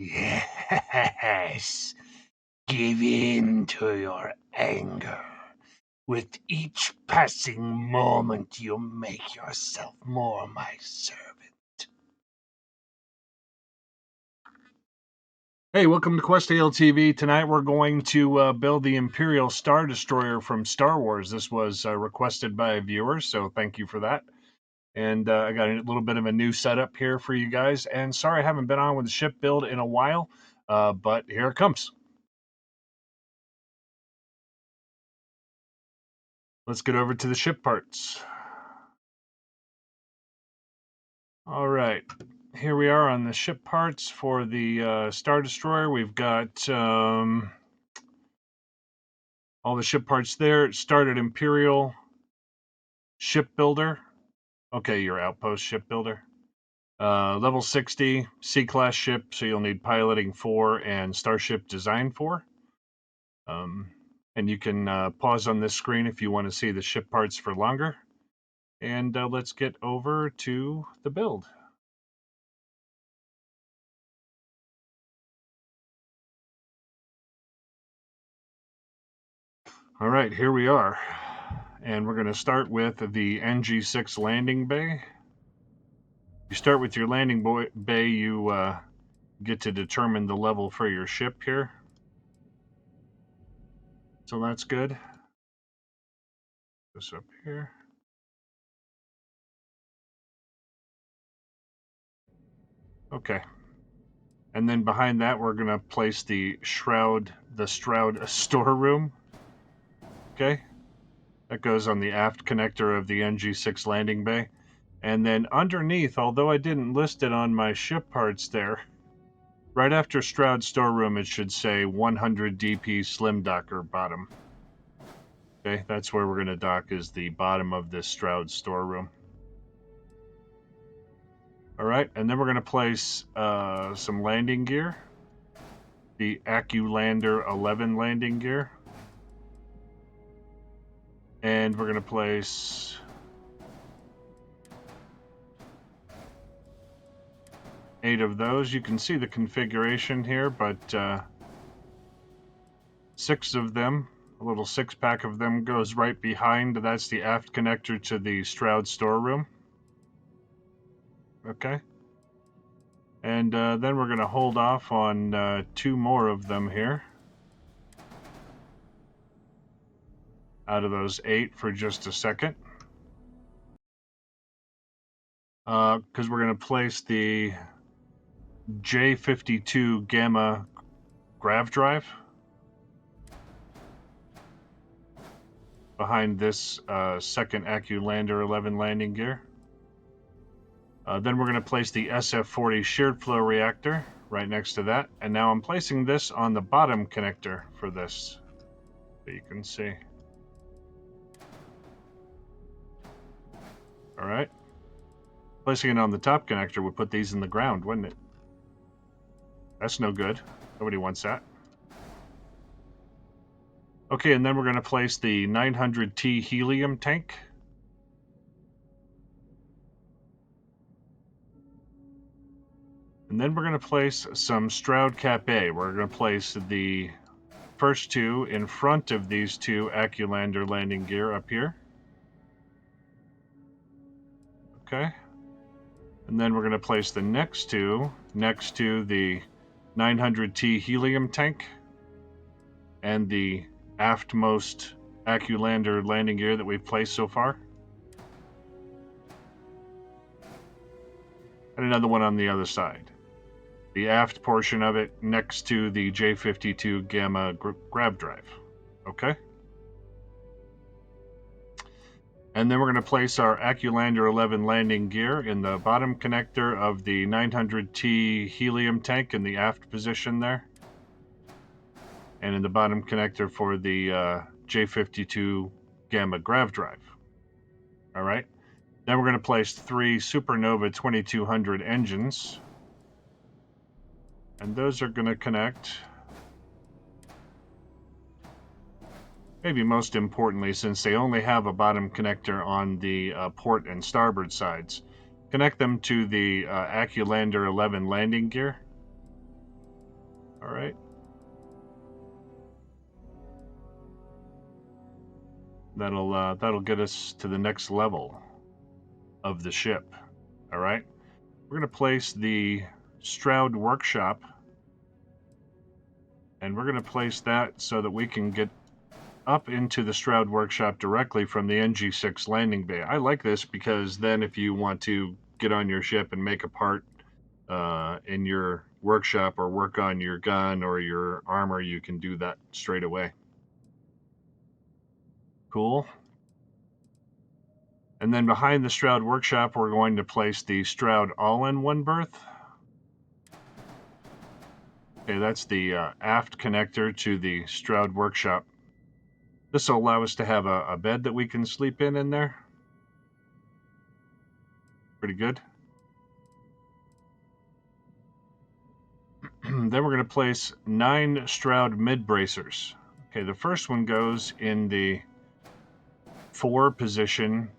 Yes, give in to your anger. With each passing moment, you make yourself more my servant. Hey, welcome to Quest TV. Tonight we're going to build the Imperial Star Destroyer from Star Wars. This was requested by a viewer, so thank you for that. And I got a little bit of a new setup here for you guys. And sorry I haven't been on with the ship build in a while, but here it comes. Let's get over to the ship parts. All right, here we are on the ship parts for the Star Destroyer. We've got all the ship parts there. It started Imperial Shipbuilder. Okay, your outpost shipbuilder. Level 60, C-class ship, so you'll need piloting 4 and starship design 4. And you can pause on this screen if you want to see the ship parts for longer. And let's get over to the build. All right, here we are. And we're going to start with the NG6 landing bay. You start with your landing bay, you get to determine the level for your ship here. So that's good. This up here. Okay. And then behind that, we're going to place the Shroud storeroom. Okay. That goes on the aft connector of the NG6 landing bay. And then underneath, although I didn't list it on my ship parts there, right after Shroud storeroom, it should say 100 DP slim docker bottom. Okay, that's where we're going to dock, is the bottom of this Shroud storeroom. All right, and then we're going to place some landing gear. The AccuLander 11 landing gear. And we're going to place eight of those. You can see the configuration here, but 6 of them, a little 6-pack of them, goes right behind. That's the aft connector to the Shroud storeroom. Okay. And then we're going to hold off on 2 more of them here out of those 8 for just a second. Because we're going to place the J52 Gamma grav drive behind this second AccuLander 11 landing gear. Then we're going to place the SF40 shared flow reactor right next to that. And now I'm placing this on the bottom connector for this, so you can see. All right. Placing it on the top connector would put these in the ground, wouldn't it? That's no good. Nobody wants that. Okay, and then we're going to place the 900T helium tank. And then we're going to place some Stroud Cap A. We're going to place the first 2 in front of these 2 AccuLander landing gear up here. Okay. And then we're going to place the next 2 next to the 900T helium tank and the aftmost AccuLander landing gear that we've placed so far. And another one on the other side. The aft portion of it next to the J52 Gamma grav drive. Okay? And then we're going to place our AccuLander 11 landing gear in the bottom connector of the 900T helium tank in the aft position there. And in the bottom connector for the J52 Gamma grav drive. All right. Then we're going to place 3 Supernova 2200 engines. And those are going to connect, maybe most importantly, since they only have a bottom connector on the port and starboard sides, connect them to the AccuLander 11 landing gear. All right. That'll get us to the next level of the ship. All right. We're going to place the Stroud workshop, and we're going to place that so that we can get up into the Stroud workshop directly from the NG6 landing bay. I like this because then if you want to get on your ship and make a part in your workshop or work on your gun or your armor, you can do that straight away. Cool. And then behind the Stroud workshop, we're going to place the Stroud all-in-one berth. Okay, that's the aft connector to the Stroud workshop. This will allow us to have a bed that we can sleep in there. Pretty good. Then we're going to place 9 Stroud mid-bracers. Okay, the first one goes in the 4 position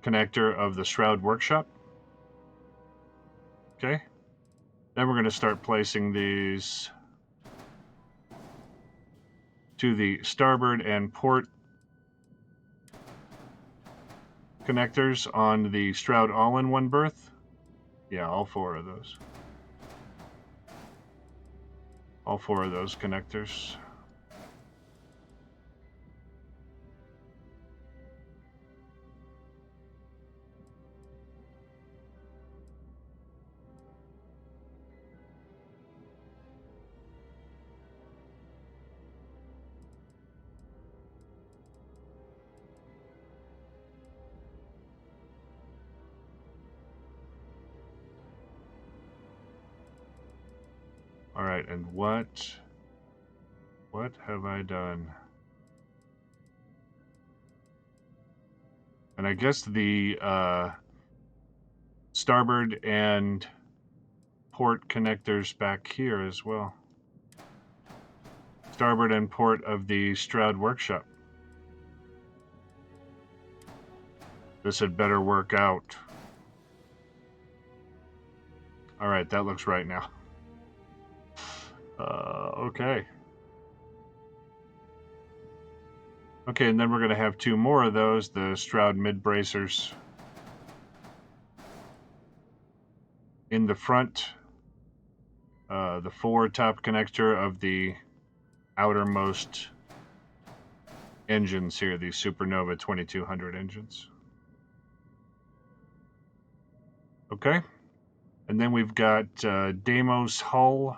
connector of the Stroud workshop. Okay. Then we're going to start placing these to the starboard and port connectors on the Stroud all-in-one berth. Yeah, all 4 of those. All 4 of those connectors. All right, and what have I done? And I guess the starboard and port connectors back here as well. Starboard and port of the Stroud workshop. This had better work out. All right, that looks right now. Okay. Okay, and then we're going to have 2 more of those, the Stroud mid-bracers. In the front, the forward top connector of the outermost engines here, the Supernova 2200 engines. Okay. And then we've got Deimos Hull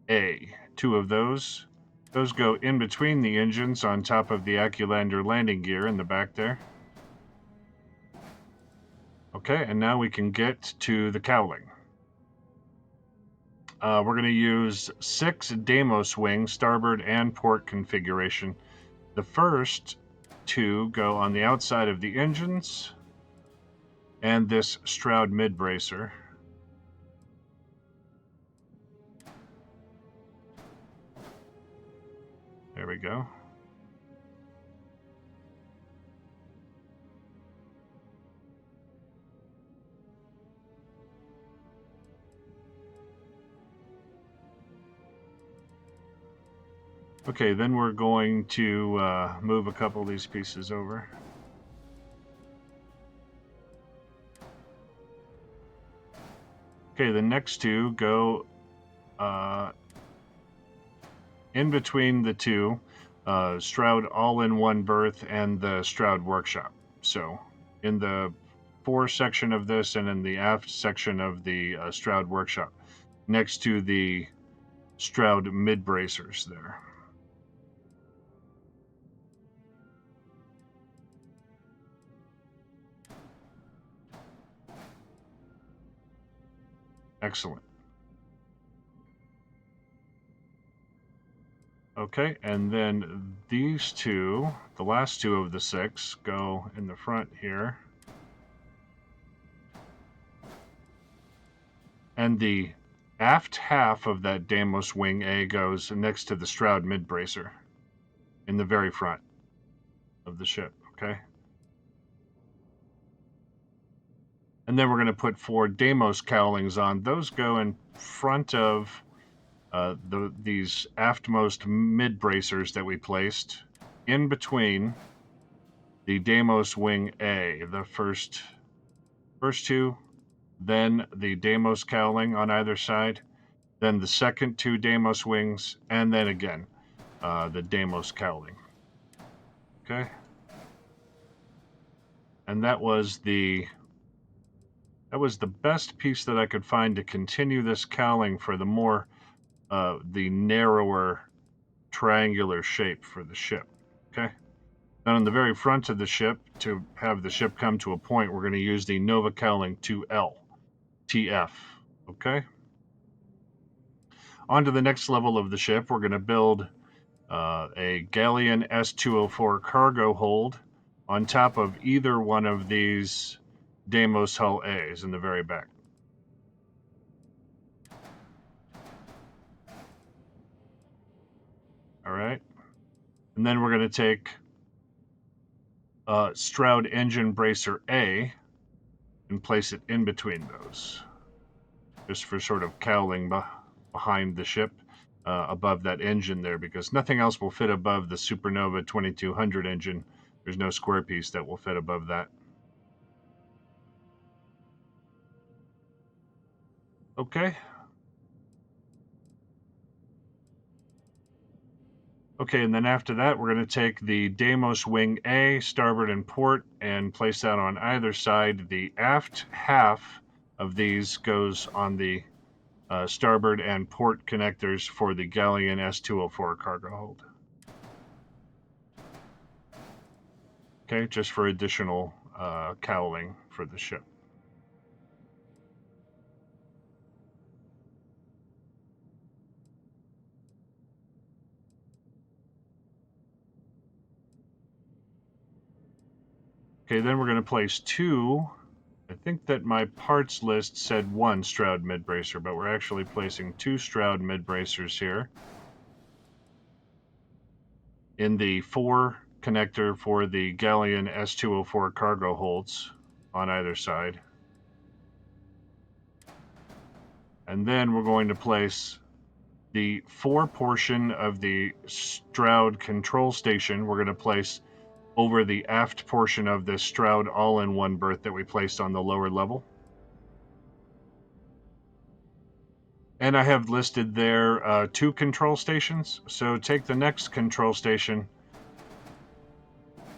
A, 2 of those. Those go in between the engines on top of the Aculander landing gear in the back there. Okay, and now we can get to the cowling. We're going to use 6 Deimos wings, starboard and port configuration. The first 2 go on the outside of the engines and this Stroud mid-bracer. There we go. Okay, then we're going to move a couple of these pieces over. Okay, the next 2 go in between the 2 Stroud all-in-one berth and the Stroud workshop. So in the fore section of this and in the aft section of the Stroud workshop, next to the Stroud mid-bracers there. Excellent. Okay, and then these 2, the last 2 of the 6, go in the front here. And the aft half of that Deimos wing A goes next to the Stroud mid-bracer in the very front of the ship, okay? And then we're going to put 4 Deimos cowlings on. Those go in front of these aftmost mid bracers that we placed in between the Deimos Wing A, the first two, then the Deimos cowling on either side, then the second two Deimos wings, and then again the Deimos cowling. Okay, and that was the best piece that I could find to continue this cowling for the narrower triangular shape for the ship. Okay. Then on the very front of the ship, to have the ship come to a point, we're going to use the Nova Cowling 2L TF. Okay. On to the next level of the ship, we're going to build a Galleon S204 cargo hold on top of either one of these Deimos Hull A's in the very back. All right. And then we're going to take Stroud Engine Bracer A and place it in between those, just for sort of cowling behind the ship above that engine there, because nothing else will fit above the Supernova 2200 engine. There's no square piece that will fit above that. Okay. Okay, and then after that, we're going to take the Deimos Wing A, starboard and port, and place that on either side. The aft half of these goes on the starboard and port connectors for the Galleon S204 cargo hold. Okay, just for additional cowling for the ship. Okay, then we're going to place two. I think that my parts list said one Stroud mid-bracer, but we're actually placing two Stroud mid-bracers here in the 4 connector for the Galleon S204 cargo holds on either side. And then we're going to place the 4 portion of the Stroud control station. We're going to place over the aft portion of this Stroud all-in-one berth that we placed on the lower level. And I have listed there 2 control stations. So take the next control station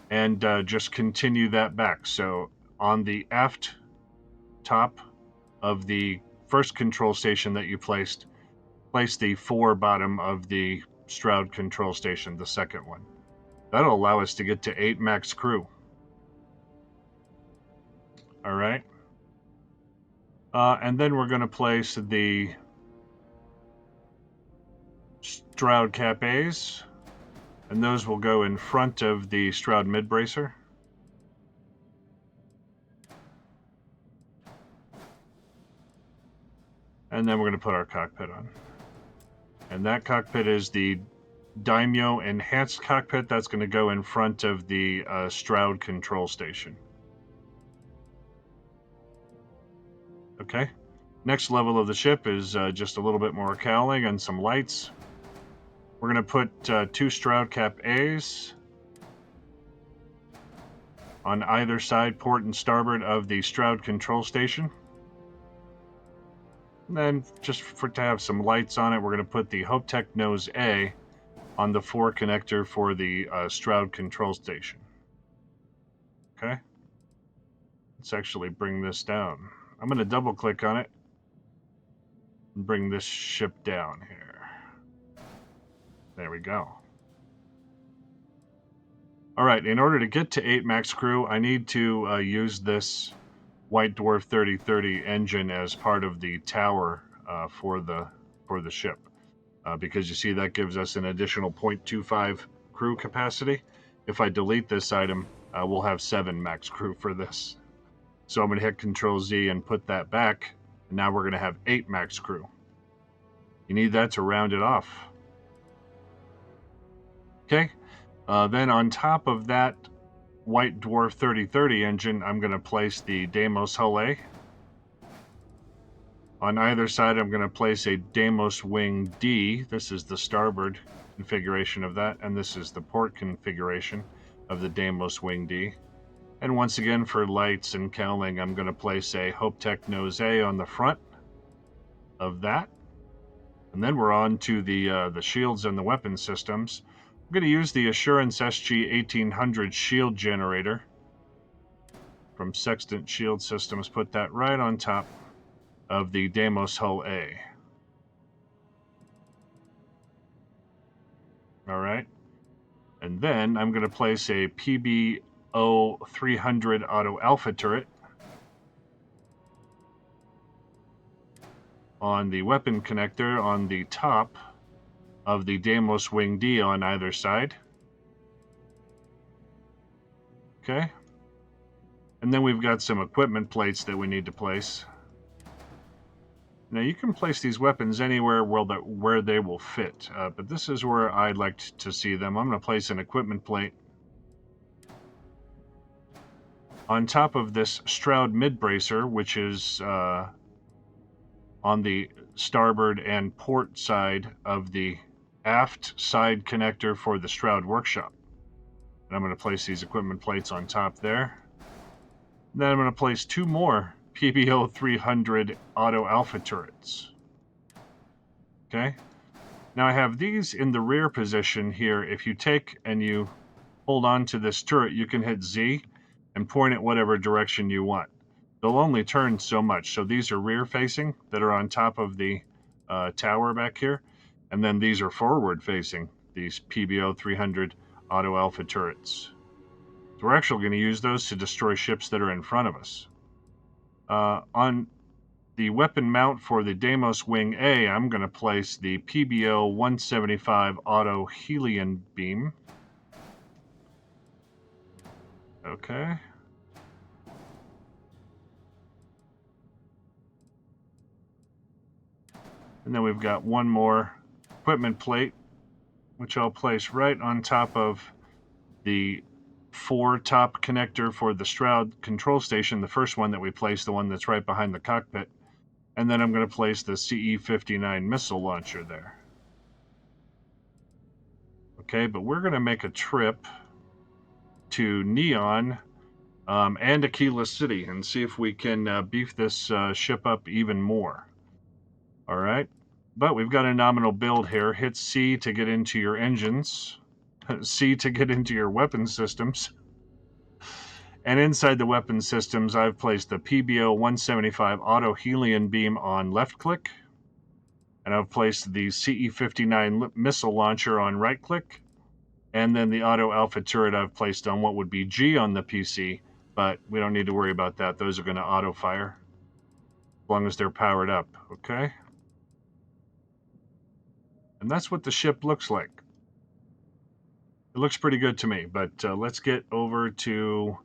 and just continue that back. So on the aft top of the first control station that you placed, place the 4 bottom of the Stroud control station, the second one. That'll allow us to get to 8 max crew. All right. And then we're going to place the Stroud Cap A's, and those will go in front of the Stroud mid-bracer. And then we're going to put our cockpit on. And that cockpit is the Daimyo Enhanced Cockpit. That's going to go in front of the Stroud control station. Okay. Next level of the ship is just a little bit more cowling and some lights. We're going to put 2 Stroud Cap A's on either side, port and starboard of the Stroud control station. And then just to have some lights on it, we're going to put the Hopetech Nose A on the 4 connector for the Stroud control station. Okay. Let's actually bring this down. I'm going to double click on it and bring this ship down here. There we go. All right, in order to get to 8 max crew, I need to use this White Dwarf 3030 engine as part of the tower for the ship. Because you see that gives us an additional 0.25 crew capacity. If I delete this item, we'll have 7 max crew for this. So I'm going to hit Control Z and put that back, and now we're going to have 8 max crew. You need that to round it off. Okay, then on top of that White Dwarf 3030 engine, I'm going to place the Deimos Hull A. On either side, I'm going to place a Deimos Wing D. This is the starboard configuration of that, and this is the port configuration of the Deimos Wing D. And once again, for lights and cowling, I'm going to place a Hopetech Nose A on the front of that. And then we're on to the shields and the weapon systems. I'm going to use the Assurance SG 1800 shield generator from Sextant Shield Systems. Put that right on top of the Deimos Hull A. All right. And then I'm going to place a PBO 300 Auto Alpha turret on the weapon connector on the top of the Deimos Wing D on either side. Okay. And then we've got some equipment plates that we need to place. Now you can place these weapons anywhere where they will fit, but this is where I'd like to see them. I'm going to place an equipment plate on top of this Stroud mid-bracer, which is on the starboard and port side of the aft side connector for the Stroud workshop. And I'm going to place these equipment plates on top there. And then I'm going to place two more PBO 300 Auto Alpha turrets. Okay. Now I have these in the rear position here. If you take and you hold on to this turret, you can hit Z and point it whatever direction you want. They'll only turn so much. So these are rear facing that are on top of the tower back here. And then these are forward facing, these PBO 300 Auto Alpha turrets. So we're actually going to use those to destroy ships that are in front of us. On the weapon mount for the Deimos Wing A, I'm going to place the PBO 175 Auto Helion Beam. Okay. And then we've got one more equipment plate, which I'll place right on top of the top connector for the Stroud control station, the first one that we placed, the one that's right behind the cockpit. And then I'm going to place the CE-59 missile launcher there. Okay, but we're going to make a trip to Neon and Aquila City and see if we can beef this ship up even more. All right, but we've got a nominal build here. Hit C to get into your engines, C to get into your weapon systems. And inside the weapon systems, I've placed the PBO 175 Auto Helion Beam on left click. And I've placed the CE-59 missile launcher on right click. And then the Auto Alpha turret I've placed on what would be G on the PC, but we don't need to worry about that. Those are going to auto fire as long as they're powered up, okay? And that's what the ship looks like. It looks pretty good to me, but let's get over to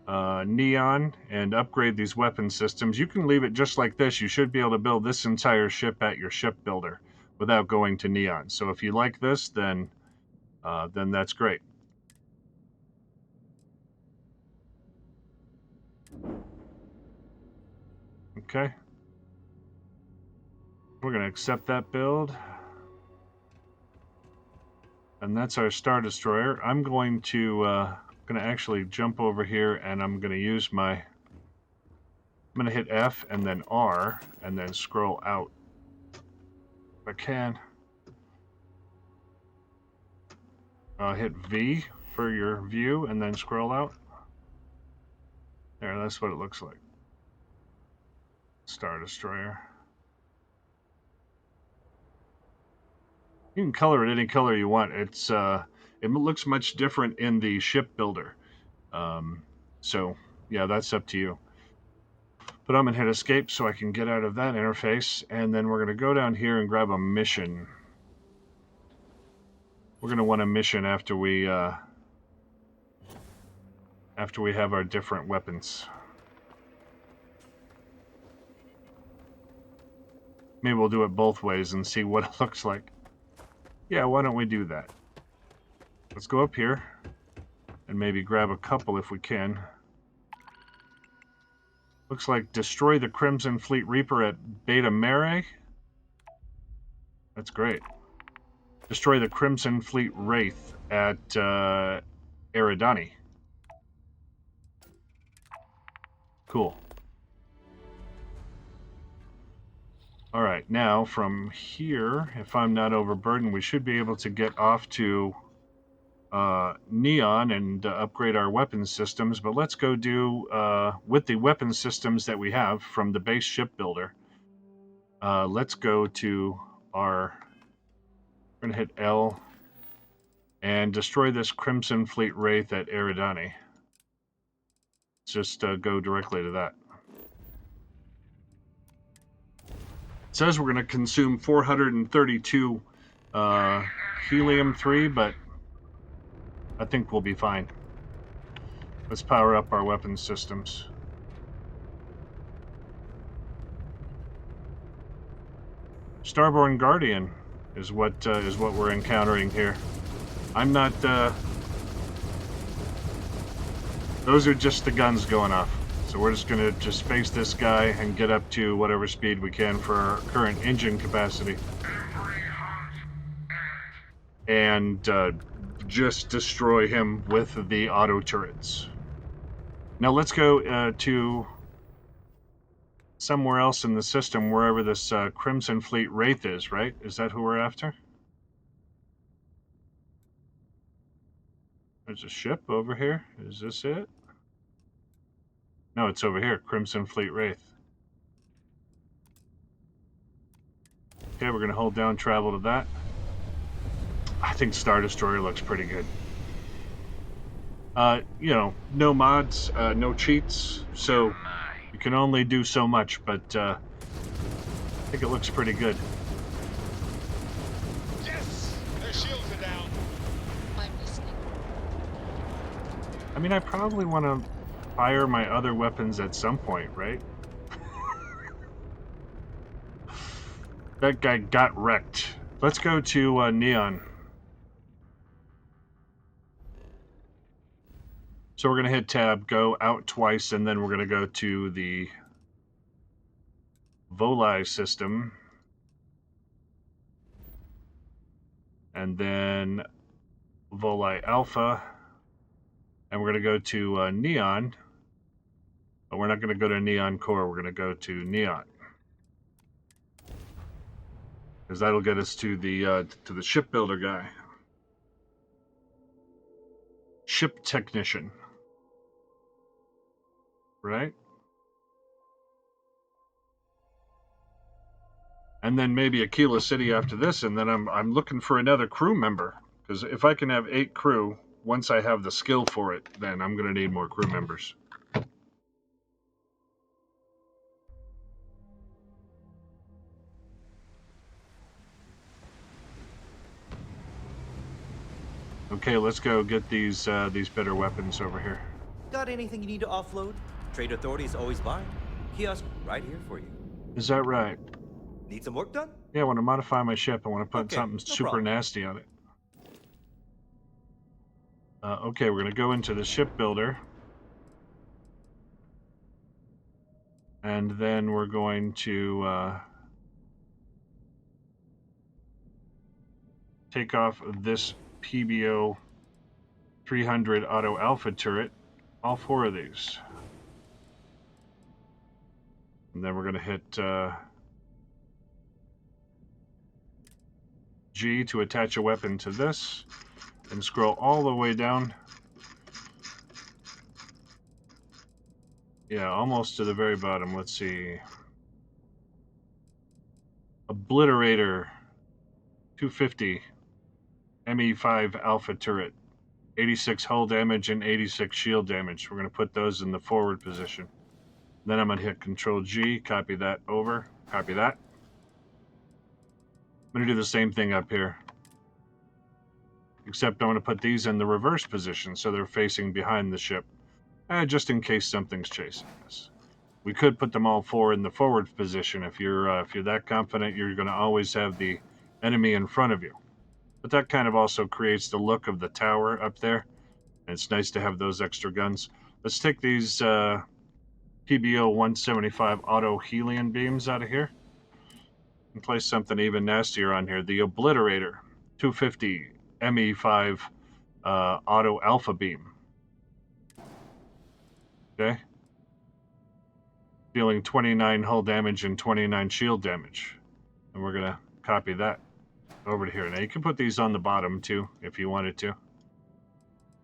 Neon and upgrade these weapon systems. You can leave it just like this. You should be able to build this entire ship at your ship builder without going to Neon. So if you like this, then that's great. Okay. We're going to accept that build. And that's our Star Destroyer. I'm going to actually jump over here and I'm going to use my... I'm going to hit F and then R and then scroll out. If I can. Hit V for your view and then scroll out. There, that's what it looks like. Star Destroyer. You can color it any color you want. It's it looks much different in the ship builder. So yeah, that's up to you. But I'm gonna hit escape so I can get out of that interface, and then we're gonna go down here and grab a mission. We're gonna want a mission after we have our different weapons. Maybe we'll do it both ways and see what it looks like. Yeah, why don't we do that? Let's go up here and maybe grab a couple if we can. Looks like destroy the Crimson Fleet Reaper at Beta Mare. That's great. Destroy the Crimson Fleet Wraith at Eridani. Cool. All right, now from here, if I'm not overburdened, we should be able to get off to Neon and upgrade our weapons systems. But let's go do, with the weapons systems that we have from the base shipbuilder, let's go to our, we're going to hit L and destroy this Crimson Fleet Wraith at Eridani. Let's just go directly to that. It says we're going to consume 432 helium-3, but I think we'll be fine. Let's power up our weapons systems. Starborn Guardian is what we're encountering here. I'm not. Those are just the guns going off. So we're just going to just face this guy and get up to whatever speed we can for our current engine capacity. And just destroy him with the auto turrets. Now let's go to somewhere else in the system, wherever this Crimson Fleet Wraith is, right? Is that who we're after? There's a ship over here. Is this it? No, it's over here. Crimson Fleet Wraith. Okay, we're going to hold down travel to that. I think Star Destroyer looks pretty good. You know, no mods, no cheats, so you can only do so much, but I think it looks pretty good. Yes! Their shields are down. I'm listening. I mean, I probably want to fire my other weapons at some point, right? That guy got wrecked. Let's go to Neon. So we're going to hit tab, go out twice, and then we're going to go to the Voli system. And then Voli Alpha. And we're going to go to Neon. But we're not going to go to Neon Core. We're going to go to Neon. Because that'll get us to the shipbuilder guy. Ship technician. Right? And then maybe Aquila City after this, and then I'm looking for another crew member. Because if I can have 8 crew, once I have the skill for it, then I'm going to need more crew members. Okay, let's go get these better weapons over here. Got anything you need to offload? Trade Authority is always buying. Kiosk right here for you. Is that right? Need some work done? Yeah, I want to modify my ship. I want to put Okay, something no super problem. nasty on it. Okay, we're going to go into the shipbuilder. And then we're going to take off this PBO 300 Auto Alpha turret. All 4 of these. And then we're going to hit G to attach a weapon to this. And scroll all the way down. Yeah, almost to the very bottom. Let's see. Obliterator 250 ME5 Alpha turret. 86 hull damage and 86 shield damage. We're going to put those in the forward position. Then I'm going to hit Control G, copy that over, copy that. I'm going to do the same thing up here. Except I'm going to put these in the reverse position so they're facing behind the ship. Just in case something's chasing us. We could put them all 4 in the forward position. If you're that confident, you're going to always have the enemy in front of you. But that kind of also creates the look of the tower up there. And it's nice to have those extra guns. Let's take these PBO 175 auto helium beams out of here. And place something even nastier on here. The Obliterator 250 ME5 auto alpha beam. Okay. Dealing 29 hull damage and 29 shield damage. And we're going to copy that over to here. Now you can put these on the bottom too if you wanted to.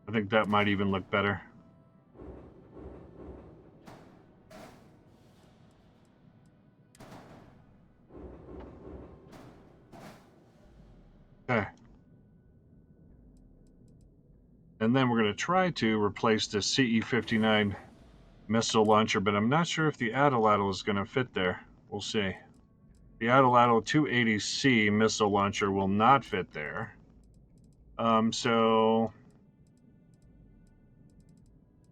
I think that might even look better. Okay. And then we're going to try to replace the CE-59 missile launcher, but I'm not sure if the Atlatl is going to fit there. We'll see. The Atlatl 280C missile launcher will not fit there. So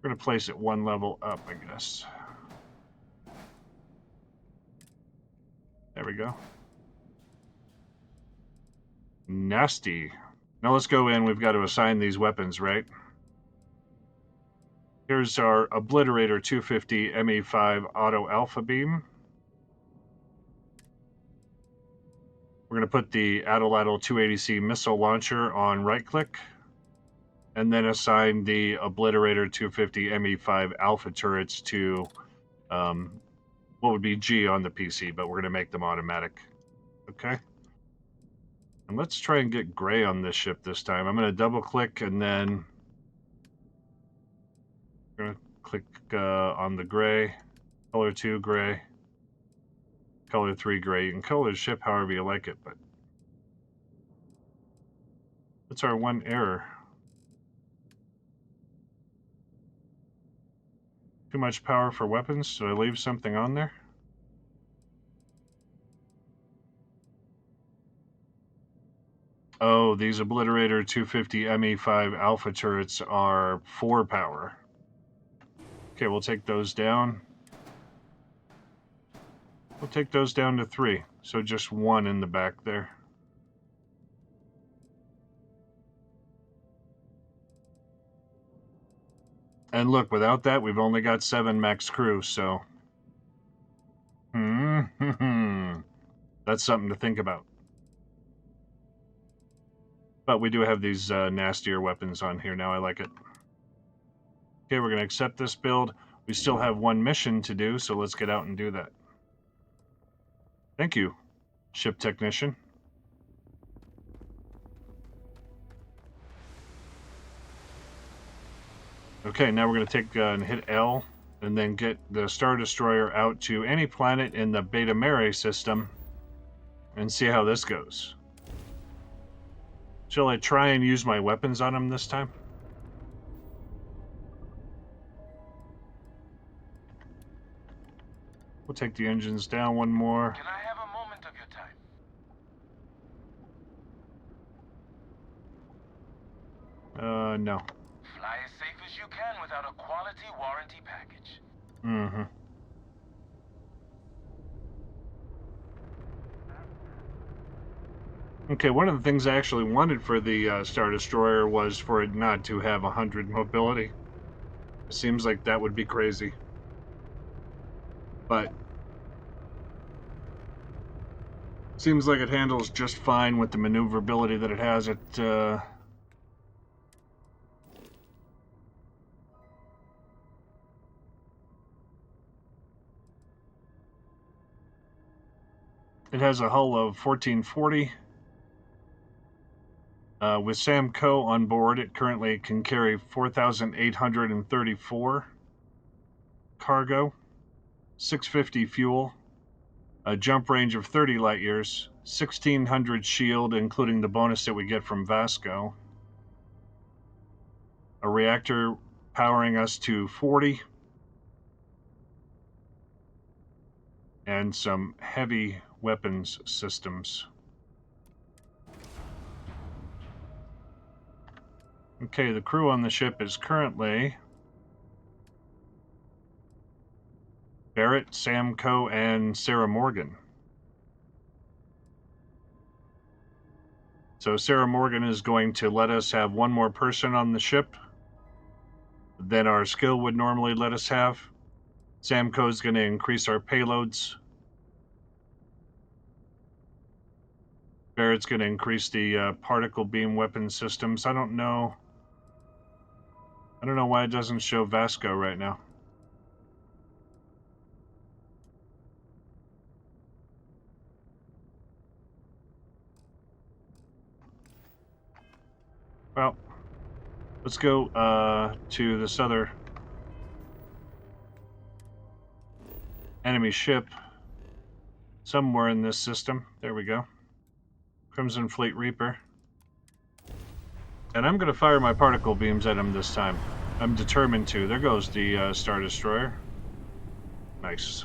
we're going to place it one level up, I guess. There we go. Nasty. Now let's go in. We've got to assign these weapons, right? Here's our Obliterator 250 ME5 Auto Alpha Beam. We're going to put the Atlatl 280C missile launcher on right-click, and then assign the Obliterator 250 ME5 Alpha turrets to what would be G on the PC, but we're going to make them automatic. Okay. And let's try and get gray on this ship this time. I'm going to double-click, and then I'm going to click on the gray, color 2 gray, color 3 gray. You can color the ship however you like it, but that's our one error. Too much power for weapons, so I leave something on there. Oh, these Obliterator 250 ME5 Alpha turrets are 4 power. Okay, we'll take those down. We'll take those down to 3, so just 1 in the back there. And look, without that, we've only got 7 max crew, so... That's something to think about. But we do have these nastier weapons on here now. I like it. Okay, we're going to accept this build. We still have 1 mission to do, so let's get out and do that. Thank you, ship technician. Okay, now we're going to take and hit L, and then get the Star Destroyer out to any planet in the Beta Mare system, and see how this goes. Shall I try and use my weapons on him this time? We'll take the engines down one more. Can I have a moment of your time? No. Fly as safe as you can without a quality warranty package. Mm-hmm. Okay, one of the things I actually wanted for the Star Destroyer was for it not to have 100 mobility. It seems like that would be crazy. But seems like it handles just fine with the maneuverability that it has. It has a hull of 1440. With Sam Coe on board, it currently can carry 4,834 cargo, 650 fuel, a jump range of 30 light years, 1,600 shield, including the bonus that we get from Vasco, a reactor powering us to 40, and some heavy weapons systems. Okay, the crew on the ship is currently Barrett, Sam Coe, and Sarah Morgan. So Sarah Morgan is going to let us have 1 more person on the ship than our skill would normally let us have. Samco is going to increase our payloads. Barrett's going to increase the particle beam weapon systems. I don't know why it doesn't show Vasco right now. Well, let's go to this other enemy ship somewhere in this system. There we go. Crimson Fleet Reaper. And I'm going to fire my particle beams at him this time. I'm determined to. There goes the Star Destroyer. Nice.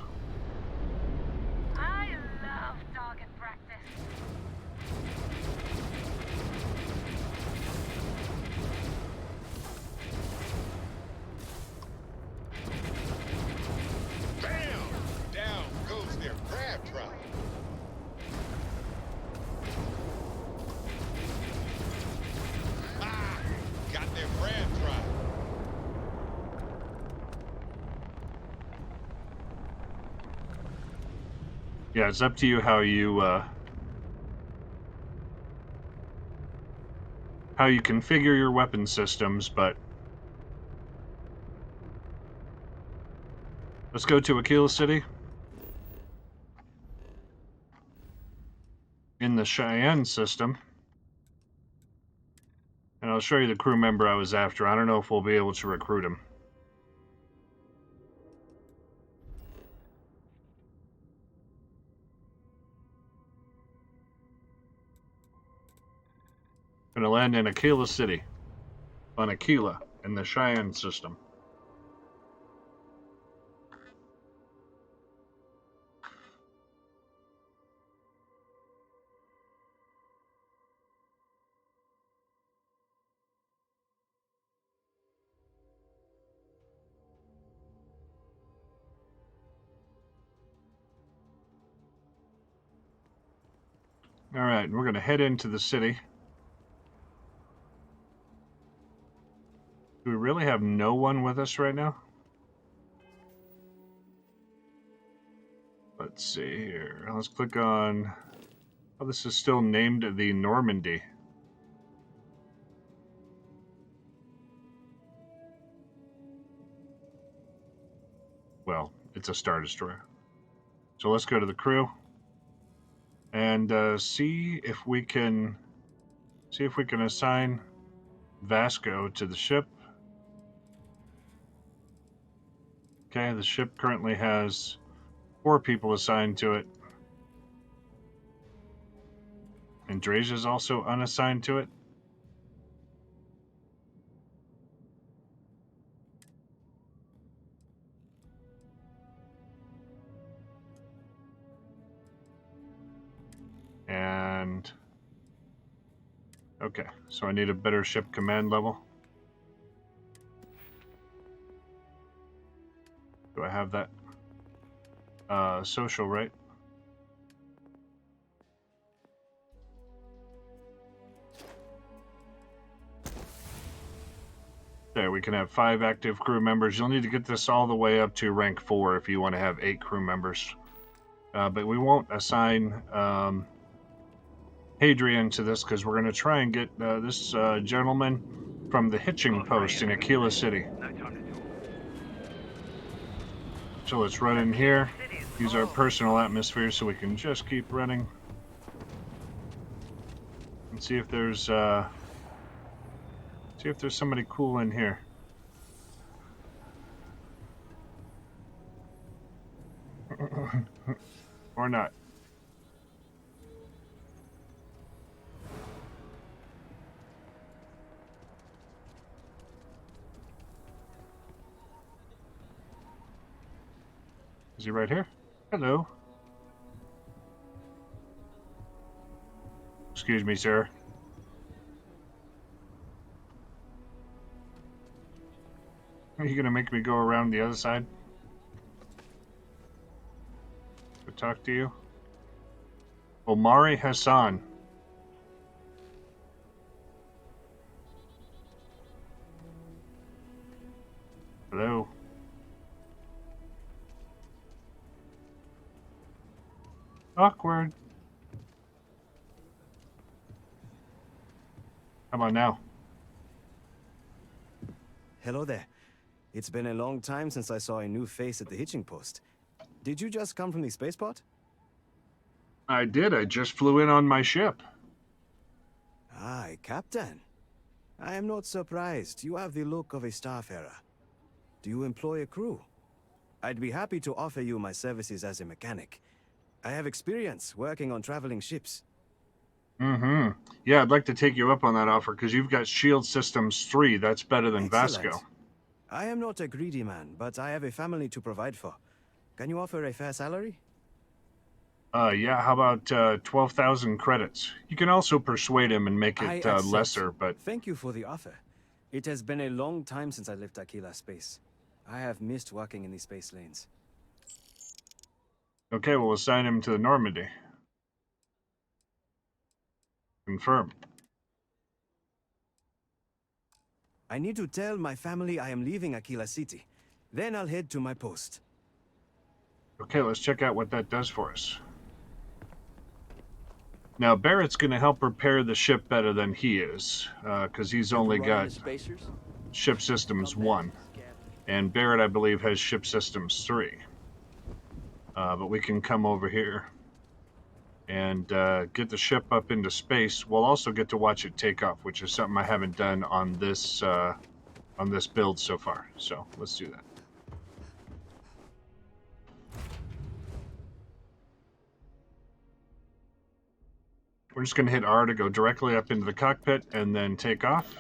I love target practice. Bam! Down goes their crab trap. Ah! Got their crab trap. Yeah, it's up to you how you configure your weapon systems, but let's go to Aquila City. In the Cheyenne system. And I'll show you the crew member I was after. I don't know if we'll be able to recruit him. Gonna land in Aquila City. On Aquila, in the Cheyenne system. Alright, we're gonna head into the city. Do we really have no one with us right now? Let's see here. Let's click on... Oh, this is still named the Normandy. Well, it's a Star Destroyer. So let's go to the crew and see if we can assign Vasco to the ship. Okay, the ship currently has 4 people assigned to it. And Drage is also unassigned to it. And okay, so I need a better ship command level. Do I have that? Social, right? There, we can have 5 active crew members. You'll need to get this all the way up to rank 4 if you want to have 8 crew members. But we won't assign Hadrian to this because we're going to try and get this gentleman from the hitching post in Aquila City. So let's run in here, use our personal atmosphere so we can just keep running. And see if there's somebody cool in here. Or not. Is he right here? Hello. Excuse me, sir. Are you gonna make me go around the other side? To talk to you? Omari Hassan. Hello. awkward. How about now? Hello there. It's been a long time since I saw a new face at the hitching post. Did you just come from the spaceport? I did. I just flew in on my ship. Aye, Captain. I am not surprised. You have the look of a starfarer. Do you employ a crew? I'd be happy to offer you my services as a mechanic. I have experience working on traveling ships. Mm-hmm. Yeah, I'd like to take you up on that offer because you've got Shield Systems 3. That's better than Excellent. Vasco. I am not a greedy man, but I have a family to provide for. Can you offer a fair salary? Yeah, how about 12,000 credits? You can also persuade him and make I it accept. lesser, but Thank you for the offer. It has been a long time since I left Aquila space. I have missed working in the space lanes. okay, we'll assign him to the Normandy. Confirm. I need to tell my family I am leaving Aquila City. Then I'll head to my post. Okay, let's check out what that does for us. Now, Barrett's going to help repair the ship better than he is, because he's only got Ship Systems 1. And Barrett, I believe, has Ship Systems 3. But we can come over here and get the ship up into space. We'll also get to watch it take off, which is something I haven't done on this build so far. So let's do that. We're just going to hit R to go directly up into the cockpit and then take off.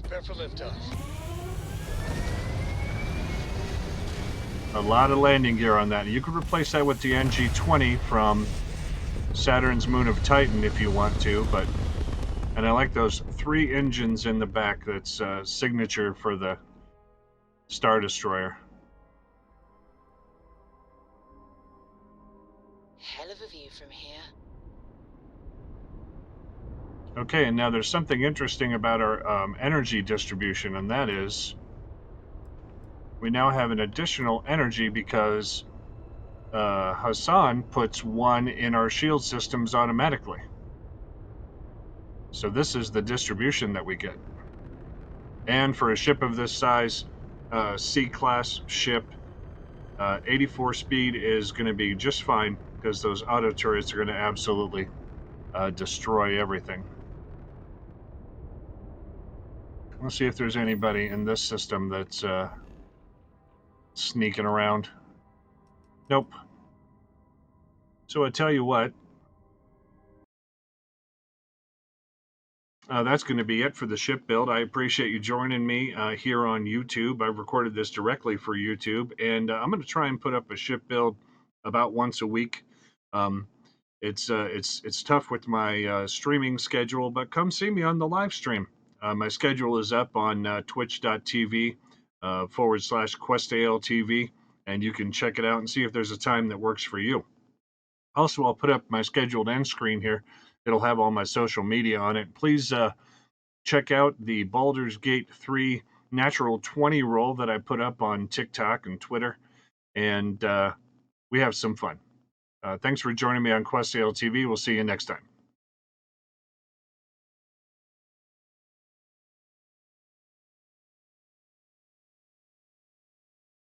Prepare for liftoff. A lot of landing gear on that. You could replace that with the NG-20 from Saturn's moon of Titan if you want to, and I like those 3 engines in the back. That's signature for the Star Destroyer. Hell of a view from here. Okay, and now there's something interesting about our energy distribution, and that is we now have an additional energy because Hassan puts 1 in our shield systems automatically. So this is the distribution that we get. And for a ship of this size, C-class ship, 84 speed is going to be just fine because those auto turrets are going to absolutely destroy everything. Let's see if there's anybody in this system that's sneaking around. Nope. So I tell you what, that's going to be it for the ship build. I appreciate you joining me here on YouTube. I've recorded this directly for YouTube, and I'm going to try and put up a ship build about once a week. It's tough with my streaming schedule, but come see me on the live stream. My schedule is up on twitch.tv /QuestALTV, and you can check it out and see if there's a time that works for you. Also, I'll put up my scheduled end screen here. It'll have all my social media on it. Please check out the Baldur's Gate 3 Natural 20 roll that I put up on TikTok and Twitter, and we have some fun. Thanks for joining me on QuestALTV. We'll see you next time.